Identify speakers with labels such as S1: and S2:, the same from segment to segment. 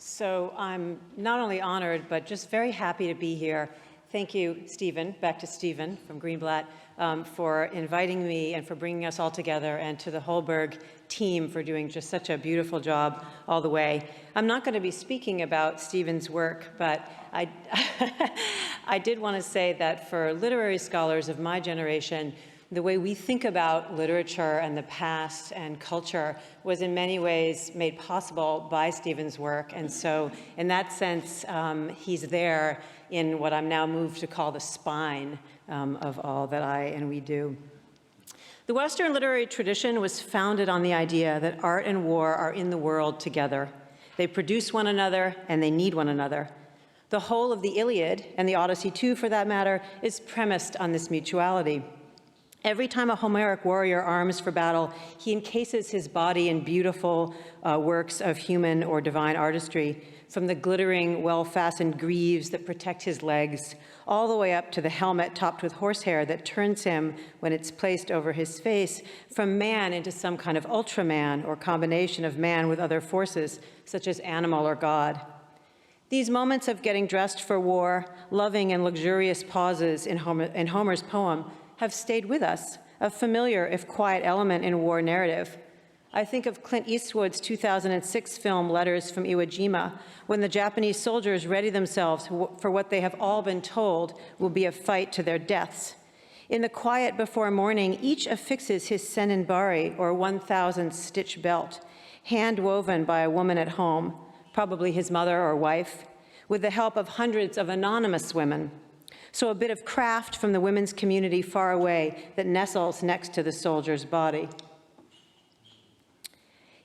S1: So I'm not only honored, but just very happy to be here. Thank you, Stephen, back to Stephen from Greenblatt, for inviting me and for bringing us all together, and to the Holberg team for doing just such a beautiful job all the way. I'm not going to be speaking about Stephen's work, but I did want to say that for literary scholars of my generation, the way we think about literature and the past and culture was in many ways made possible by Stephen's work. And so in that sense, he's there in what I'm now moved to call the spine of all that I and we do. The Western literary tradition was founded on the idea that art and war are in the world together. They produce one another and they need one another. The whole of the Iliad, and the Odyssey too for that matter, is premised on this mutuality. Every time a Homeric warrior arms for battle, he encases his body in beautiful works of human or divine artistry, from the glittering, well-fastened greaves that protect his legs, all the way up to the helmet topped with horsehair that turns him, when it's placed over his face, from man into some kind of Ultraman, or combination of man with other forces, such as animal or God. These moments of getting dressed for war, loving and luxurious pauses in Homer's poem, have stayed with us, a familiar, if quiet, element in war narrative. I think of Clint Eastwood's 2006 film, Letters from Iwo Jima, when the Japanese soldiers ready themselves for what they have all been told will be a fight to their deaths. In the quiet before morning, each affixes his senninbari, or 1,000-stitch belt, hand-woven by a woman at home, probably his mother or wife, with the help of hundreds of anonymous women. So a bit of craft from the women's community far away that nestles next to the soldier's body.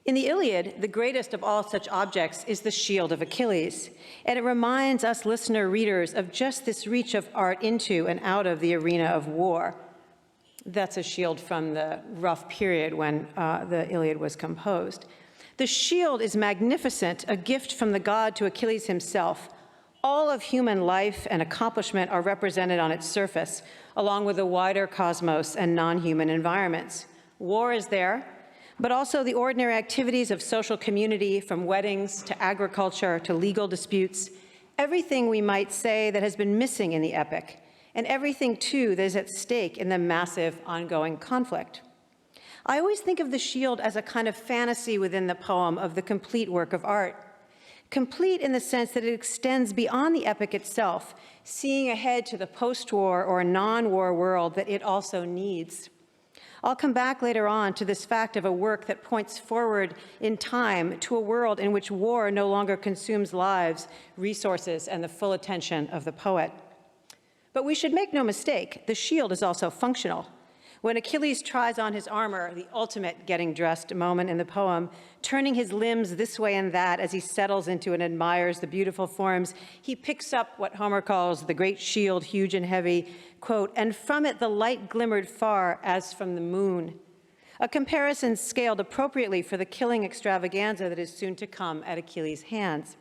S1: In the Iliad, the greatest of all such objects is the shield of Achilles, and it reminds us listener readers of just this reach of art into and out of the arena of war. That's a shield from the rough period when the Iliad was composed. The shield is magnificent, a gift from the god to Achilles himself. All of human life and accomplishment are represented on its surface, along with the wider cosmos and non-human environments. War is there, but also the ordinary activities of social community, from weddings to agriculture to legal disputes, everything we might say that has been missing in the epic, and everything, too, that is at stake in the massive ongoing conflict. I always think of the shield as a kind of fantasy within the poem of the complete work of art. Complete in the sense that it extends beyond the epic itself, seeing ahead to the post-war or non-war world that it also needs. I'll come back later on to this fact of a work that points forward in time to a world in which war no longer consumes lives, resources, and the full attention of the poet. But we should make no mistake, the shield is also functional. When Achilles tries on his armor, the ultimate getting dressed moment in the poem, turning his limbs this way and that as he settles into and admires the beautiful forms, he picks up what Homer calls the great shield, huge and heavy, quote, and from it the light glimmered far as from the moon. A comparison scaled appropriately for the killing extravaganza that is soon to come at Achilles' hands.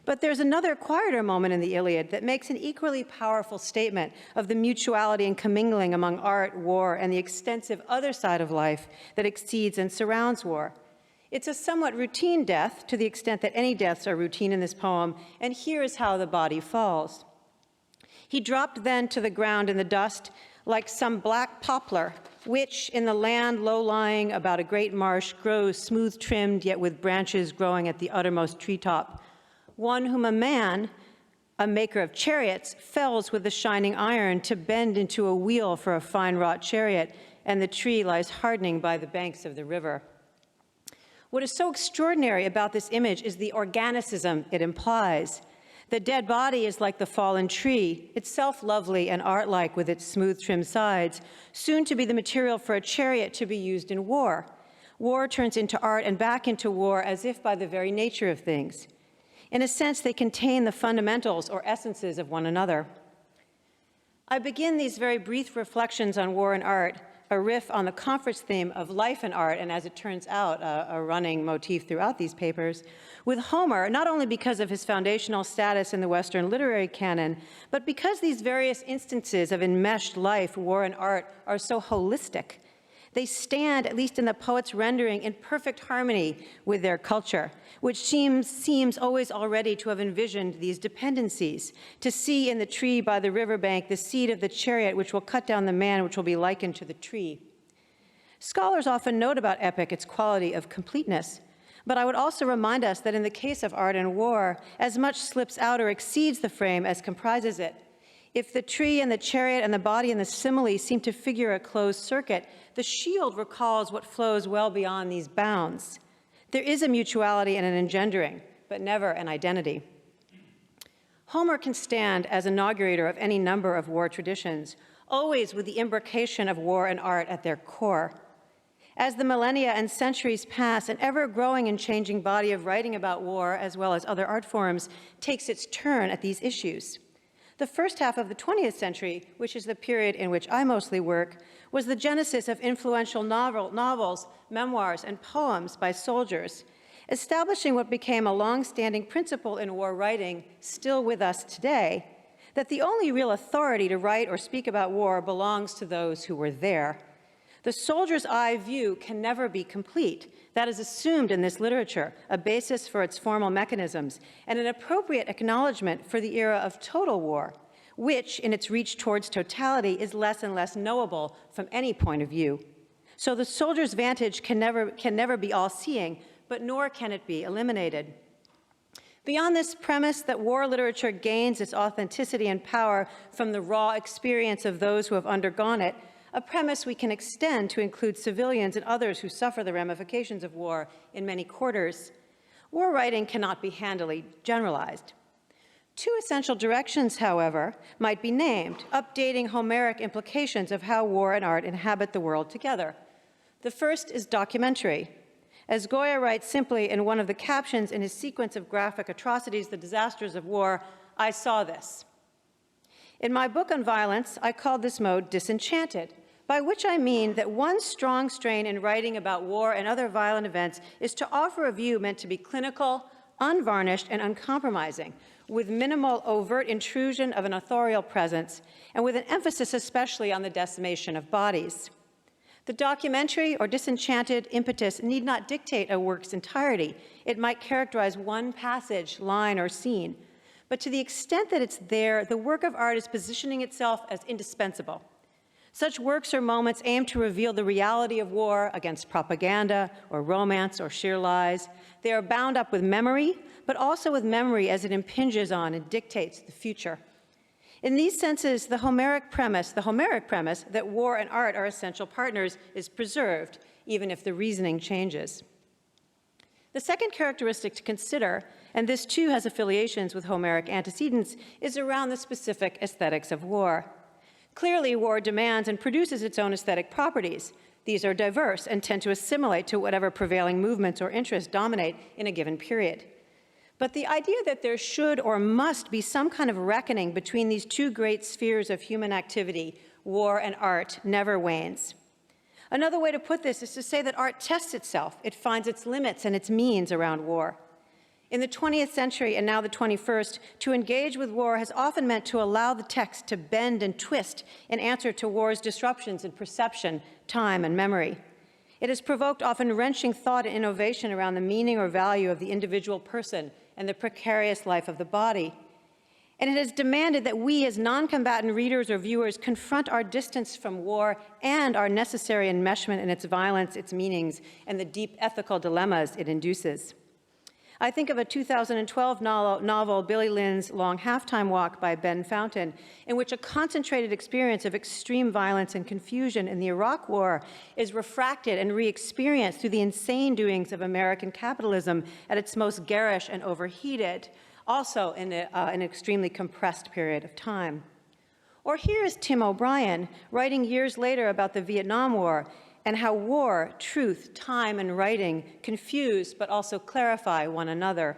S1: But there's another quieter moment in the Iliad that makes an equally powerful statement of the mutuality and commingling among art, war, and the extensive other side of life that exceeds and surrounds war. It's a somewhat routine death, to the extent that any deaths are routine in this poem, and here is how the body falls. He dropped then to the ground in the dust like some black poplar, which in the land low-lying about a great marsh grows smooth-trimmed, yet with branches growing at the uttermost treetop. One whom a man, a maker of chariots, fells with the shining iron to bend into a wheel for a fine-wrought chariot, and the tree lies hardening by the banks of the river. What is so extraordinary about this image is the organicism it implies. The dead body is like the fallen tree, itself lovely and art-like with its smooth-trimmed sides, soon to be the material for a chariot to be used in war. War turns into art and back into war as if by the very nature of things. In a sense, they contain the fundamentals or essences of one another. I begin these very brief reflections on war and art, a riff on the conference theme of life and art, and as it turns out, a running motif throughout these papers, with Homer, not only because of his foundational status in the Western literary canon, but because these various instances of enmeshed life, war, and art are so holistic. They stand, at least in the poet's rendering, in perfect harmony with their culture, which seems always already to have envisioned these dependencies, to see in the tree by the riverbank the seed of the chariot which will cut down the man which will be likened to the tree. Scholars often note about epic its quality of completeness, but I would also remind us that in the case of art and war, as much slips out or exceeds the frame as comprises it. If the tree and the chariot and the body and the simile seem to figure a closed circuit, the shield recalls what flows well beyond these bounds. There is a mutuality and an engendering, but never an identity. Homer can stand as inaugurator of any number of war traditions, always with the imbrication of war and art at their core. As the millennia and centuries pass, an ever-growing and changing body of writing about war, as well as other art forms, takes its turn at these issues. The first half of the 20th century, which is the period in which I mostly work, was the genesis of influential novels, memoirs, and poems by soldiers, establishing what became a long-standing principle in war writing, still with us today, that the only real authority to write or speak about war belongs to those who were there. The soldier's eye view can never be complete. That is assumed in this literature, a basis for its formal mechanisms, and an appropriate acknowledgement for the era of total war, which, in its reach towards totality, is less and less knowable from any point of view. So the soldier's vantage can never be all-seeing, but nor can it be eliminated. Beyond this premise that war literature gains its authenticity and power from the raw experience of those who have undergone it, a premise we can extend to include civilians and others who suffer the ramifications of war in many quarters. War writing cannot be handily generalized. Two essential directions, however, might be named, updating Homeric implications of how war and art inhabit the world together. The first is documentary. As Goya writes simply in one of the captions in his sequence of graphic atrocities, The Disasters of War, I saw this. In my book on violence, I called this mode disenchanted, by which I mean that one strong strain in writing about war and other violent events is to offer a view meant to be clinical, unvarnished, and uncompromising, with minimal overt intrusion of an authorial presence, and with an emphasis especially on the decimation of bodies. The documentary or disenchanted impetus need not dictate a work's entirety. It might characterize one passage, line, or scene. But to the extent that it's there, the work of art is positioning itself as indispensable. Such works or moments aim to reveal the reality of war against propaganda or romance or sheer lies. They are bound up with memory, but also with memory as it impinges on and dictates the future. In these senses, the Homeric premise that war and art are essential partners is preserved, even if the reasoning changes. The second characteristic to consider, and this too has affiliations with Homeric antecedents, is around the specific aesthetics of war. Clearly, war demands and produces its own aesthetic properties. These are diverse and tend to assimilate to whatever prevailing movements or interests dominate in a given period. But the idea that there should or must be some kind of reckoning between these two great spheres of human activity, war and art, never wanes. Another way to put this is to say that art tests itself. It finds its limits and its means around war. In the 20th century and now the 21st, to engage with war has often meant to allow the text to bend and twist in answer to war's disruptions in perception, time, and memory. It has provoked often wrenching thought and innovation around the meaning or value of the individual person and the precarious life of the body. And it has demanded that we as non-combatant readers or viewers confront our distance from war and our necessary enmeshment in its violence, its meanings, and the deep ethical dilemmas it induces. I think of a 2012 novel, Billy Lynn's Long Halftime Walk by Ben Fountain, in which a concentrated experience of extreme violence and confusion in the Iraq War is refracted and re-experienced through the insane doings of American capitalism at its most garish and overheated, also in an extremely compressed period of time. Or here is Tim O'Brien writing years later about the Vietnam War and how war, truth, time, and writing confuse but also clarify one another.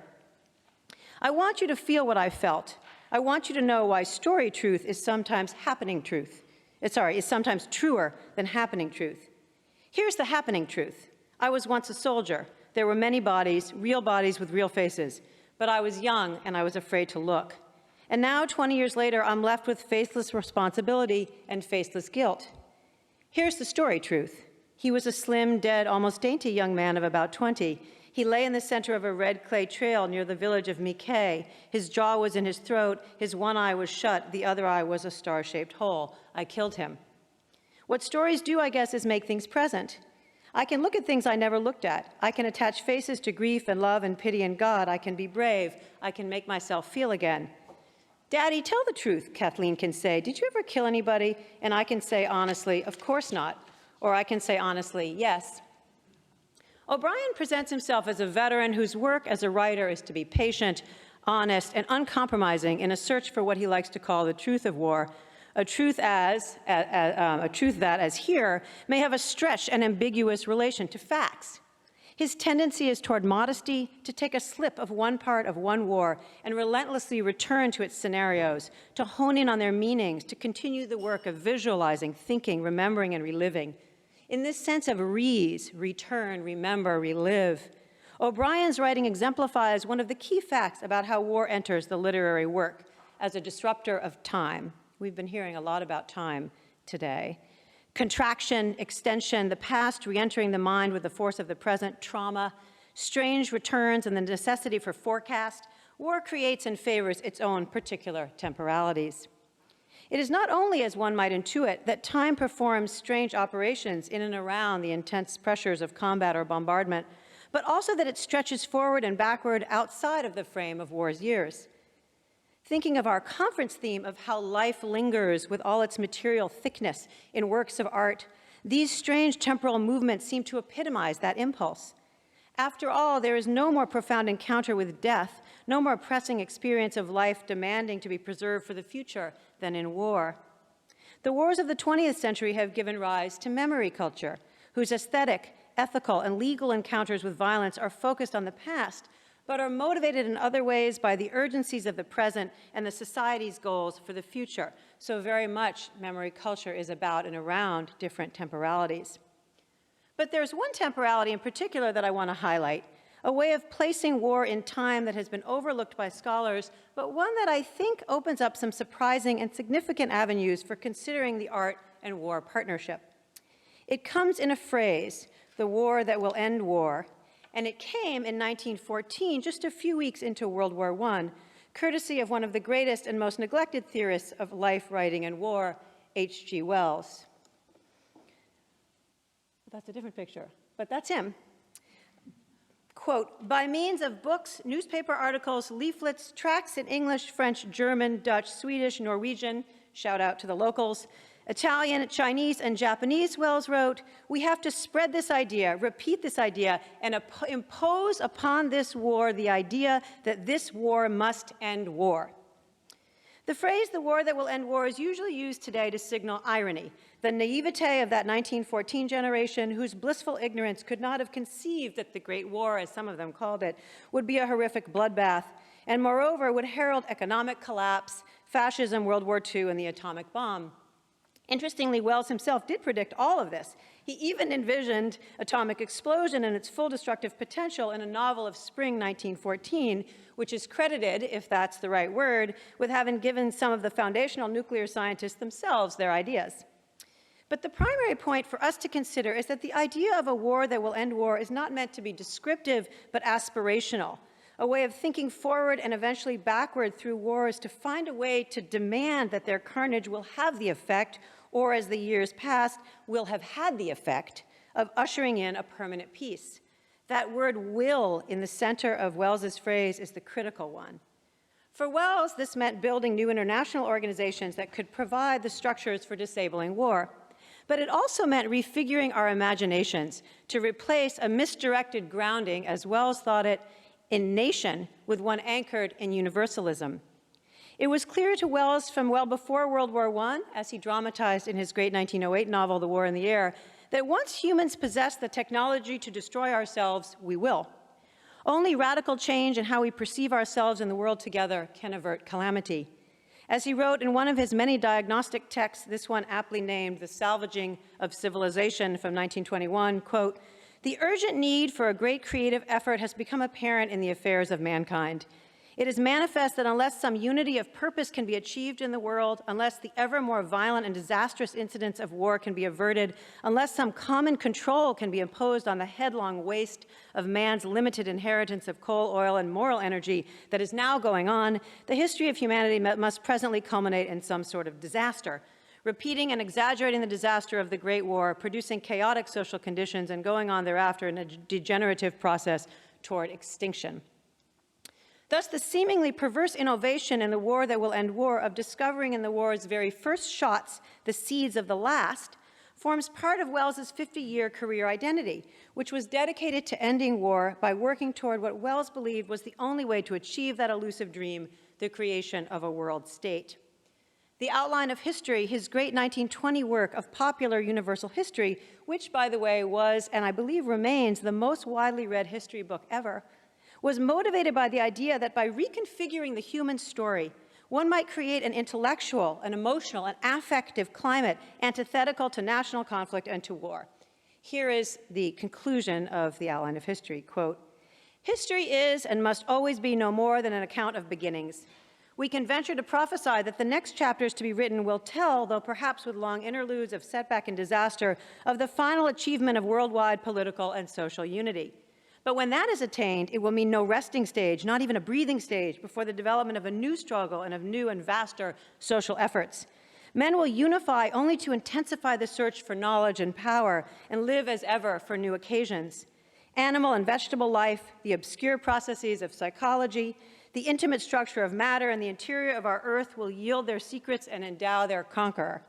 S1: I want you to feel what I felt. I want you to know why story truth is sometimes happening truth. Is sometimes truer than happening truth. Here's the happening truth. I was once a soldier. There were many bodies, real bodies with real faces. But I was young and I was afraid to look. And now, 20 years later, I'm left with faceless responsibility and faceless guilt. Here's the story truth. He was a slim, dead, almost dainty young man of about 20. He lay in the center of a red clay trail near the village of Miquet. His jaw was in his throat, his one eye was shut, the other eye was a star-shaped hole. I killed him. What stories do, I guess, is make things present. I can look at things I never looked at. I can attach faces to grief and love and pity and God. I can be brave. I can make myself feel again. Daddy, tell the truth, Kathleen can say. Did you ever kill anybody? And I can say honestly, of course not. Or I can say honestly, yes. O'Brien presents himself as a veteran whose work as a writer is to be patient, honest, and uncompromising in a search for what he likes to call the truth of war, a truth that, as here, may have a stretched and ambiguous relation to facts. His tendency is toward modesty, to take a slip of one part of one war and relentlessly return to its scenarios, to hone in on their meanings, to continue the work of visualizing, thinking, remembering, and reliving. In this sense of return, remember, relive, O'Brien's writing exemplifies one of the key facts about how war enters the literary work as a disruptor of time. We've been hearing a lot about time today. Contraction, extension, the past re-entering the mind with the force of the present, trauma, strange returns, and the necessity for forecast, war creates and favors its own particular temporalities. It is not only, as one might intuit, that time performs strange operations in and around the intense pressures of combat or bombardment, but also that it stretches forward and backward outside of the frame of war's years. Thinking of our conference theme of how life lingers with all its material thickness in works of art, these strange temporal movements seem to epitomize that impulse. After all, there is no more profound encounter with death, no more pressing experience of life demanding to be preserved for the future than in war. The wars of the 20th century have given rise to memory culture, whose aesthetic, ethical, and legal encounters with violence are focused on the past, but are motivated in other ways by the urgencies of the present and the society's goals for the future. So very much memory culture is about and around different temporalities. But there's one temporality in particular that I want to highlight, a way of placing war in time that has been overlooked by scholars, but one that I think opens up some surprising and significant avenues for considering the art and war partnership. It comes in a phrase, the war that will end war, and it came in 1914, just a few weeks into World War I, courtesy of one of the greatest and most neglected theorists of life, writing, and war, H.G. Wells. That's a different picture, but that's him. Quote, by means of books, newspaper articles, leaflets, tracts in English, French, German, Dutch, Swedish, Norwegian, shout out to the locals, Italian, Chinese, and Japanese, Wells wrote, we have to spread this idea, repeat this idea, and impose upon this war the idea that this war must end war. The phrase, the war that will end war, is usually used today to signal irony, the naivete of that 1914 generation whose blissful ignorance could not have conceived that the Great War, as some of them called it, would be a horrific bloodbath, and moreover would herald economic collapse, fascism, World War II, and the atomic bomb. Interestingly, Wells himself did predict all of this. He even envisioned atomic explosion and its full destructive potential in a novel of spring 1914, which is credited, if that's the right word, with having given some of the foundational nuclear scientists themselves their ideas. But the primary point for us to consider is that the idea of a war that will end war is not meant to be descriptive, but aspirational, a way of thinking forward and eventually backward through wars to find a way to demand that their carnage will have the effect, or as the years passed, will have had the effect of ushering in a permanent peace. That word will in the center of Wells's phrase is the critical one. For Wells, this meant building new international organizations that could provide the structures for disabling war. But it also meant refiguring our imaginations to replace a misdirected grounding, as Wells thought it, in nation with one anchored in universalism. It was clear to Wells from well before World War I, as he dramatized in his great 1908 novel, The War in the Air, that once humans possess the technology to destroy ourselves, we will. Only radical change in how we perceive ourselves and the world together can avert calamity. As he wrote in one of his many diagnostic texts, this one aptly named The Salvaging of Civilization from 1921, quote, the urgent need for a great creative effort has become apparent in the affairs of mankind. It is manifest that unless some unity of purpose can be achieved in the world, unless the ever more violent and disastrous incidents of war can be averted, unless some common control can be imposed on the headlong waste of man's limited inheritance of coal, oil, and moral energy that is now going on, the history of humanity must presently culminate in some sort of disaster, repeating and exaggerating the disaster of the Great War, producing chaotic social conditions, and going on thereafter in a degenerative process toward extinction. Thus, the seemingly perverse innovation in the war that will end war of discovering in the war's very first shots the seeds of the last forms part of Wells's 50-year career identity, which was dedicated to ending war by working toward what Wells believed was the only way to achieve that elusive dream, the creation of a world state. The Outline of History, his great 1920 work of popular universal history, which, by the way, was, and I believe remains, the most widely read history book ever, was motivated by the idea that by reconfiguring the human story, one might create an intellectual, an emotional, an affective climate antithetical to national conflict and to war. Here is the conclusion of the Outline of History, quote, "History is and must always be no more than an account of beginnings. We can venture to prophesy that the next chapters to be written will tell, though perhaps with long interludes of setback and disaster, of the final achievement of worldwide political and social unity. But when that is attained, it will mean no resting stage, not even a breathing stage, before the development of a new struggle and of new and vaster social efforts. Men will unify only to intensify the search for knowledge and power and live as ever for new occasions. Animal and vegetable life, the obscure processes of psychology, the intimate structure of matter and the interior of our earth will yield their secrets and endow their conqueror.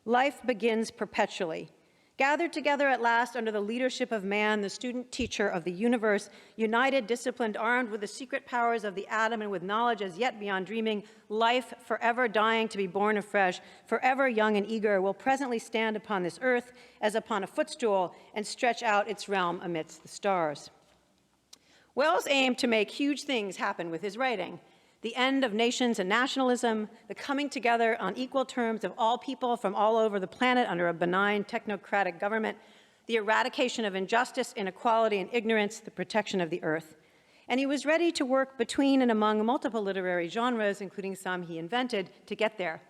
S1: Life begins perpetually. Gathered together at last under the leadership of man, the student teacher of the universe, united, disciplined, armed with the secret powers of the atom and with knowledge as yet beyond dreaming, life forever dying to be born afresh, forever young and eager, will presently stand upon this earth as upon a footstool and stretch out its realm amidst the stars." Wells aimed to make huge things happen with his writing. The end of nations and nationalism, the coming together on equal terms of all people from all over the planet under a benign technocratic government, the eradication of injustice, inequality, and ignorance, the protection of the earth. And he was ready to work between and among multiple literary genres, including some he invented, to get there.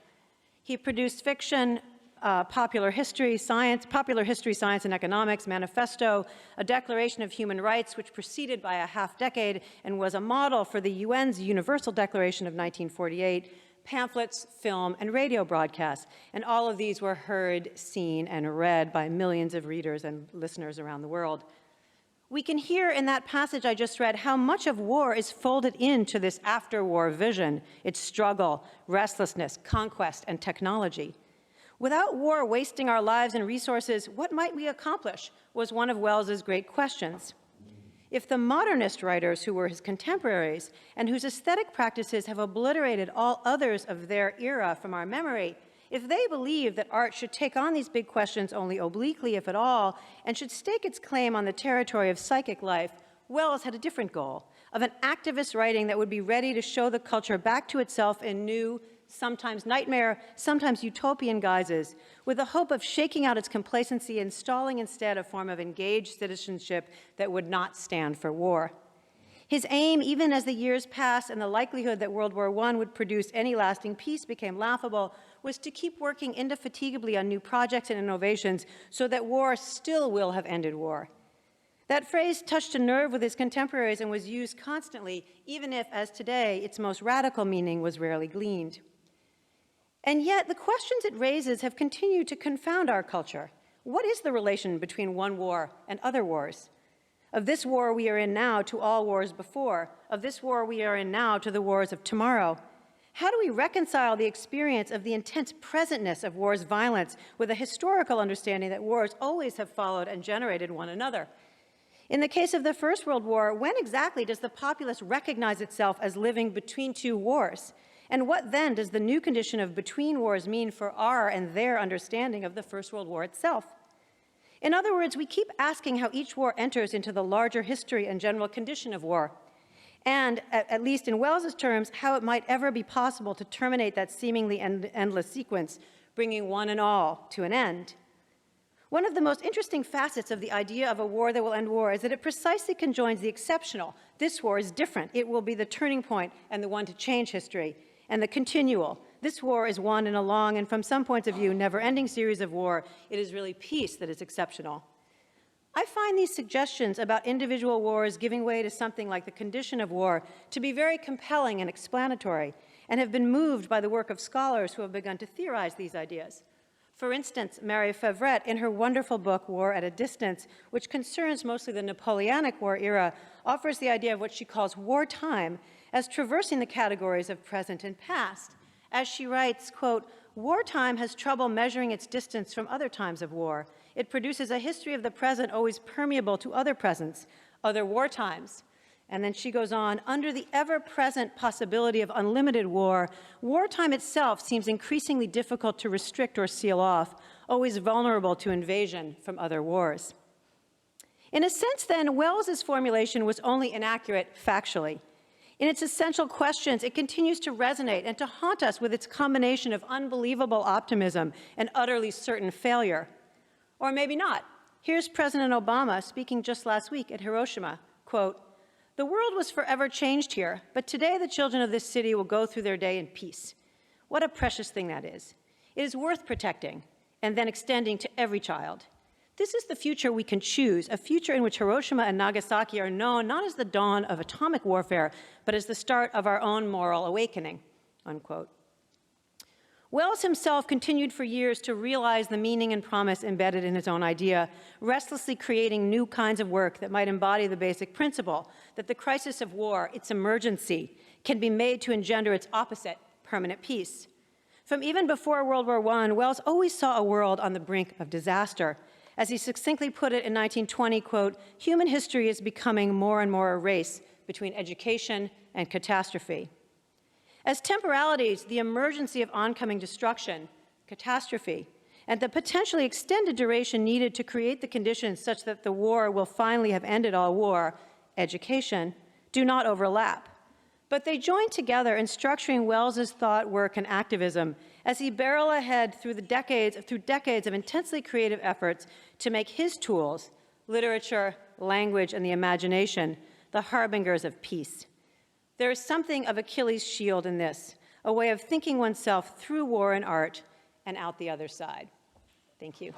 S1: He produced fiction, popular history, science, and economics, manifesto, a Declaration of Human Rights, which preceded by a half-decade and was a model for the UN's Universal Declaration of 1948, pamphlets, film, and radio broadcasts. And all of these were heard, seen, and read by millions of readers and listeners around the world. We can hear in that passage I just read how much of war is folded into this after-war vision, its struggle, restlessness, conquest, and technology. Without war wasting our lives and resources, what might we accomplish, was one of Wells's great questions. If the modernist writers who were his contemporaries and whose aesthetic practices have obliterated all others of their era from our memory, if they believe that art should take on these big questions only obliquely, if at all, and should stake its claim on the territory of psychic life, Wells had a different goal, of an activist writing that would be ready to show the culture back to itself in new, sometimes nightmare, sometimes utopian guises, with the hope of shaking out its complacency, installing instead a form of engaged citizenship that would not stand for war. His aim, even as the years passed and the likelihood that World War I would produce any lasting peace became laughable, was to keep working indefatigably on new projects and innovations so that war still will have ended war. That phrase touched a nerve with his contemporaries and was used constantly, even if, as today, its most radical meaning was rarely gleaned. And yet, the questions it raises have continued to confound our culture. What is the relation between one war and other wars? Of this war we are in now to all wars before, of this war we are in now to the wars of tomorrow. How do we reconcile the experience of the intense presentness of war's violence with a historical understanding that wars always have followed and generated one another? In the case of the First World War, when exactly does the populace recognize itself as living between two wars? And what then does the new condition of between wars mean for our and their understanding of the First World War itself? In other words, we keep asking how each war enters into the larger history and general condition of war, and, at least in Wells's terms, how it might ever be possible to terminate that seemingly endless sequence, bringing one and all to an end. One of the most interesting facets of the idea of a war that will end war is that it precisely conjoins the exceptional. This war is different. It will be the turning point and the one to change history. And the continual. This war is one in a long and, from some points of view, never-ending series of war. It is really peace that is exceptional. I find these suggestions about individual wars giving way to something like the condition of war to be very compelling and explanatory, and have been moved by the work of scholars who have begun to theorize these ideas. For instance, Mary Favret, in her wonderful book, War at a Distance, which concerns mostly the Napoleonic War era, offers the idea of what she calls wartime as traversing the categories of present and past. As she writes, quote, "Wartime has trouble measuring its distance from other times of war. It produces a history of the present always permeable to other presents, other wartimes." And then she goes on, "Under the ever-present possibility of unlimited war, wartime itself seems increasingly difficult to restrict or seal off, always vulnerable to invasion from other wars." In a sense, then, Wells's formulation was only inaccurate factually. In its essential questions, it continues to resonate and to haunt us with its combination of unbelievable optimism and utterly certain failure. Or maybe not. Here's President Obama speaking just last week at Hiroshima, quote, "The world was forever changed here, but today the children of this city will go through their day in peace. What a precious thing that is. It is worth protecting and then extending to every child. This is the future we can choose, a future in which Hiroshima and Nagasaki are known not as the dawn of atomic warfare, but as the start of our own moral awakening," unquote. Wells himself continued for years to realize the meaning and promise embedded in his own idea, restlessly creating new kinds of work that might embody the basic principle that the crisis of war, its emergency, can be made to engender its opposite, permanent peace. From even before World War I, Wells always saw a world on the brink of disaster. As he succinctly put it in 1920, quote, "Human history is becoming more and more a race between education and catastrophe." As temporalities, the emergency of oncoming destruction, catastrophe, and the potentially extended duration needed to create the conditions such that the war will finally have ended all war, education, do not overlap. But they join together in structuring Wells's thought, work, and activism as he barreled ahead through decades of intensely creative efforts to make his tools, literature, language, and the imagination, the harbingers of peace. There is something of Achilles' shield in this, a way of thinking oneself through war and art and out the other side. Thank you.